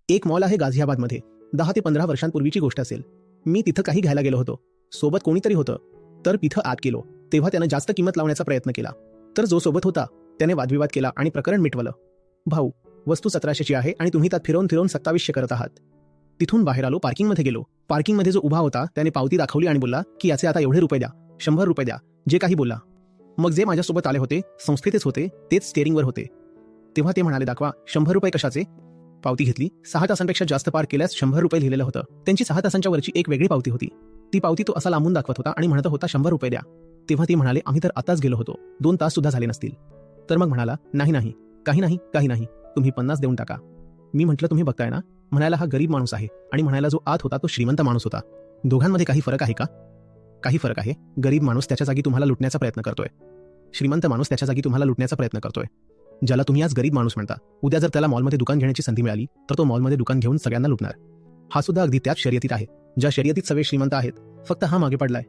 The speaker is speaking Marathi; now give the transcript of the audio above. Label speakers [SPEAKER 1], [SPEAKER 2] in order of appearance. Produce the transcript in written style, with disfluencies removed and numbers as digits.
[SPEAKER 1] एक मॉल आहे गाझियाबादमध्ये. 10 ते 15 वर्षांपूर्वीची गोष्ट असेल. मी तिथं काही घ्यायला गेलो होतो. सोबत कोणीतरी होतं. तर तिथं आत गेलो तेव्हा त्यानं जास्त किंमत लावण्याचा प्रयत्न केला. तर जो सोबत होता त्याने वादविवाद केला आणि प्रकरण मिटवलं. भाऊ, वस्तू 1700ची आहे आणि तुम्ही त्यात फिरवून 2700 करत आहात. तिथून बाहेर आलो, पार्किंगमध्ये गेलो. पार्किंगमध्ये जो उभा होता त्याने पावती दाखवली आणि बोलला की याचे आता एवढे रुपये द्या, 100 रुपये द्या, जे काही बोलला. मग जे माझ्यासोबत आले होते, संस्थेतेच होते, तेच स्टेअरिंगवर होते. तेव्हा ते म्हणाले, दाखवा. 100 रुपये कशाचे? पावती घेतली. 6 तासांपेक्षा जास्त पार केल्यास 100 रुपये लिहिलेलं होतं. त्यांची 6 तासांच्या वरची एक वेगळी पावती होती. ती पावती तो असा लांबून दाखवत होता आणि म्हणत होता 100 रुपये द्या. तेव्हा ते म्हणाले, आम्ही तर आताच गेलो होतो, 2 तास सुद्धा झाले नसतील. तर मग म्हणाला, नाही नाही, काही नाही, तुम्ही 50 देऊन टाका. मी म्हटलं, तुम्ही बघताय ना, म्हणायला हा गरीब माणूस आहे आणि म्हणायला जो आत होता तो श्रीमंत माणूस होता. दोघांमध्ये काही फरक आहे का? काही फरक आहे. गरीब माणूस त्याच्या जागी तुम्हाला लुटण्याचा प्रयत्न करतोय. श्रीमंत माणूस त्याच्या जागी तुम्हाला लुटण्याचा प्रयत्न करतोय. ज्याला तुम्ही आज गरीब माणूस म्हणता, उद्या जर त्याला मॉलमध्ये दुकान घेण्याची संधी मिळाली तर तो मॉलमध्ये दुकान घेऊन सगळ्यांना लुटणार. हा सुद्धा अगदी त्याच शर्यतीत आहे, ज्या शर्यतीत सगळे श्रीमंत आहेत, फक्त हा मागे पडलाय.